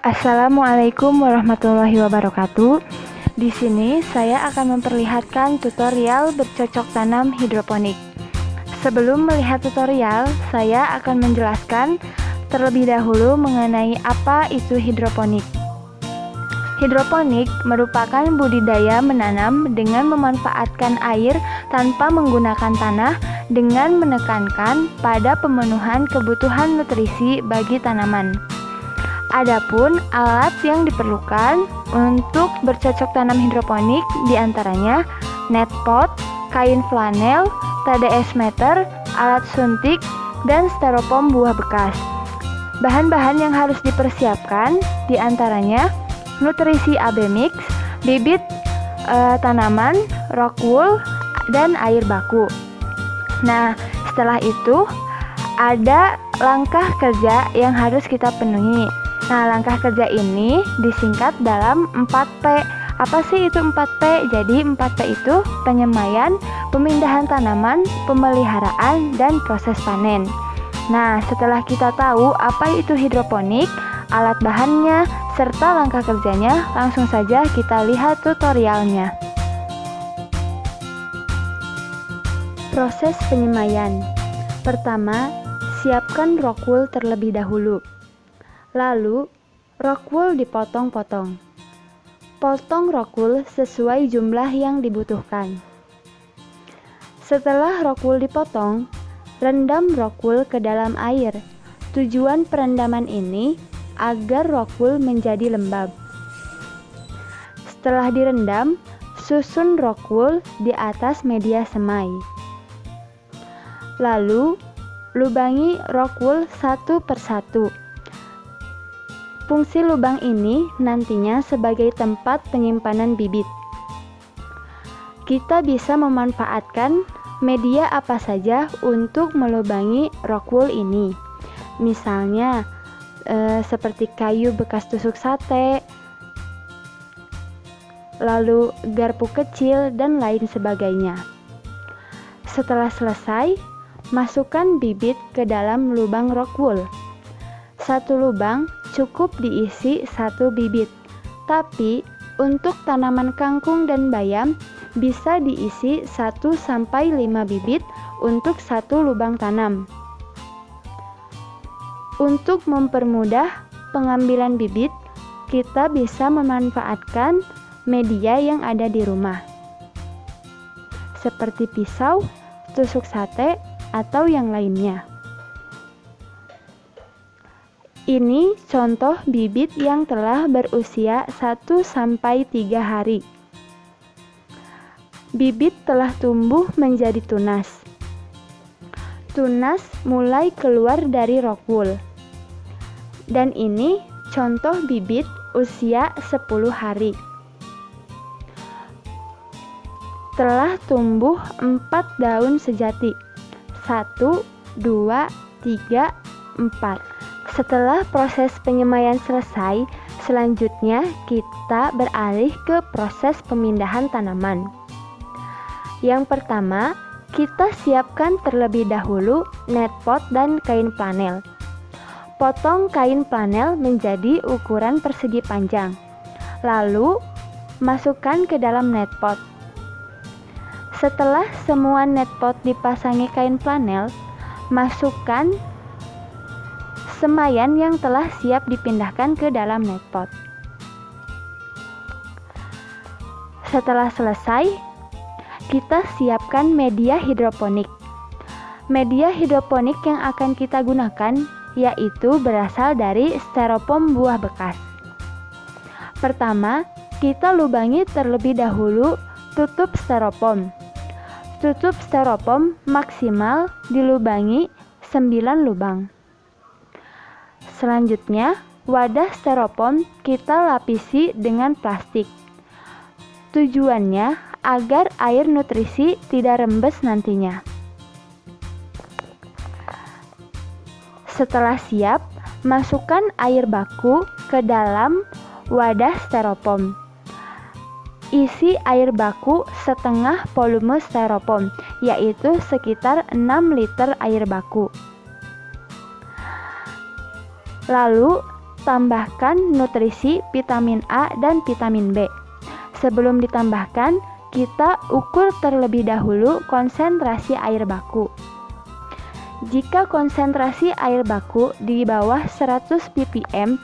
Assalamualaikum warahmatullahi wabarakatuh. Di sini saya akan memperlihatkan tutorial bercocok tanam hidroponik. Sebelum melihat tutorial, saya akan menjelaskan terlebih dahulu mengenai apa itu hidroponik. Hidroponik merupakan budidaya menanam dengan memanfaatkan air tanpa menggunakan tanah dengan menekankan pada pemenuhan kebutuhan nutrisi bagi tanaman. Adapun alat yang diperlukan untuk bercocok tanam hidroponik diantaranya net pot, kain flanel, TDS meter, alat suntik, dan styrofoam buah bekas. Bahan-bahan yang harus dipersiapkan diantaranya nutrisi AB mix, bibit tanaman, rock wool, dan air baku. Nah, setelah itu ada langkah kerja yang harus kita penuhi. Nah, langkah kerja ini disingkat dalam 4P. Apa sih itu 4P? Jadi 4P itu penyemaian, pemindahan tanaman, pemeliharaan, dan proses panen. Nah, setelah kita tahu apa itu hidroponik, alat bahannya, serta langkah kerjanya, langsung saja kita lihat tutorialnya. Proses penyemaian. Pertama, siapkan rock wool terlebih dahulu. Lalu, rock wool dipotong-potong. Potong rock wool sesuai jumlah yang dibutuhkan. Setelah rock wool dipotong, rendam rock wool ke dalam air. Tujuan perendaman ini agar rock wool menjadi lembab. Setelah direndam, susun rock wool di atas media semai. Lalu, lubangi rock wool satu persatu. Fungsi lubang ini nantinya sebagai tempat penyimpanan bibit. Kita bisa memanfaatkan media apa saja untuk melubangi rock wool ini. Misalnya, seperti kayu bekas tusuk sate, lalu garpu kecil, dan lain sebagainya. Setelah selesai, masukkan bibit ke dalam lubang rock wool. Satu lubang cukup diisi satu bibit, tapi untuk tanaman kangkung dan bayam bisa diisi 1-5 bibit untuk satu lubang tanam. Untuk mempermudah pengambilan bibit, kita bisa memanfaatkan media yang ada di rumah, seperti pisau, tusuk sate, atau yang lainnya. Ini contoh bibit yang telah berusia 1-3 hari. Bibit telah tumbuh menjadi tunas. Tunas mulai keluar dari rock wool. Dan ini contoh bibit usia 10 hari. Telah tumbuh 4 daun sejati. 1, 2, 3, 4. Setelah proses penyemaian selesai, selanjutnya kita beralih ke proses pemindahan tanaman. Yang pertama, kita siapkan terlebih dahulu net pot dan kain flanel. Potong kain flanel menjadi ukuran persegi panjang. Lalu, masukkan ke dalam net pot. Setelah semua net pot dipasangi kain flanel, masukkan semaian yang telah siap dipindahkan ke dalam net pot. Setelah selesai, kita siapkan media hidroponik. Media hidroponik yang akan kita gunakan yaitu berasal dari styrofoam buah bekas. Pertama, kita lubangi terlebih dahulu tutup styrofoam. Tutup styrofoam maksimal dilubangi 9 lubang. Selanjutnya, wadah styrofoam kita lapisi dengan plastik. Tujuannya agar air nutrisi tidak rembes nantinya. Setelah siap, masukkan air baku ke dalam wadah styrofoam. Isi air baku setengah volume styrofoam, yaitu sekitar 6 liter air baku. Lalu tambahkan nutrisi vitamin A dan vitamin B. Sebelum ditambahkan, kita ukur terlebih dahulu konsentrasi air baku. Jika konsentrasi air baku di bawah 100 ppm,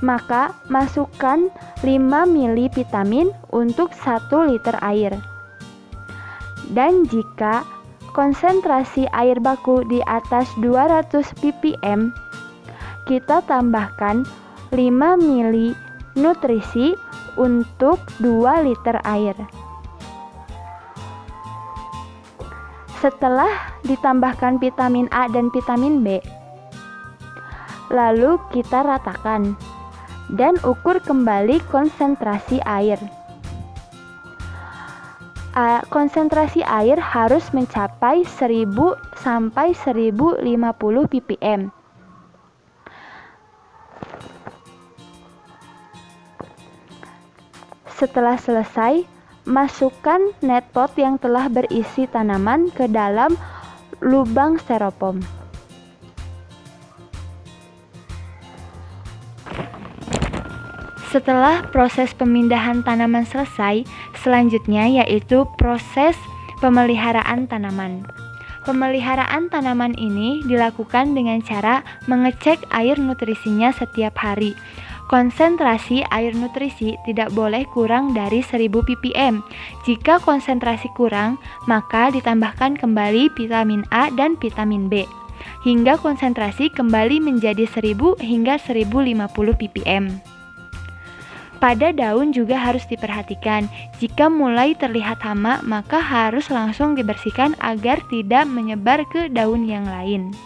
maka masukkan 5 ml vitamin untuk 1 liter air. Dan jika konsentrasi air baku di atas 200 ppm, kita tambahkan 5 ml nutrisi untuk 2 liter air. Setelah ditambahkan vitamin A dan vitamin B, lalu kita ratakan dan ukur kembali konsentrasi air. Konsentrasi air harus mencapai 1000 sampai 1050 ppm. Setelah selesai, masukkan netpot yang telah berisi tanaman ke dalam lubang styrofoam. Setelah proses pemindahan tanaman selesai, selanjutnya yaitu proses pemeliharaan tanaman. Pemeliharaan tanaman ini dilakukan dengan cara mengecek air nutrisinya setiap hari. Konsentrasi air nutrisi tidak boleh kurang dari 1000 ppm. Jika konsentrasi kurang, maka ditambahkan kembali vitamin A dan vitamin B, hingga konsentrasi kembali menjadi 1000 hingga 1050 ppm. Pada daun juga harus diperhatikan. Jika mulai terlihat hama, maka harus langsung dibersihkan agar tidak menyebar ke daun yang lain.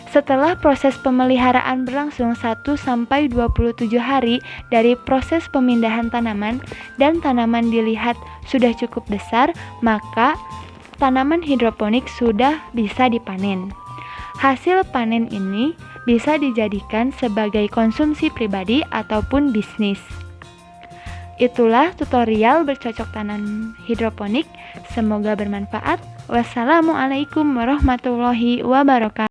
Setelah proses pemeliharaan berlangsung 1-27 hari dari proses pemindahan tanaman dan tanaman dilihat sudah cukup besar, maka tanaman hidroponik sudah bisa dipanen. Hasil panen ini bisa dijadikan sebagai konsumsi pribadi ataupun bisnis. Itulah tutorial bercocok tanam hidroponik. Semoga bermanfaat. Wassalamualaikum warahmatullahi wabarakatuh.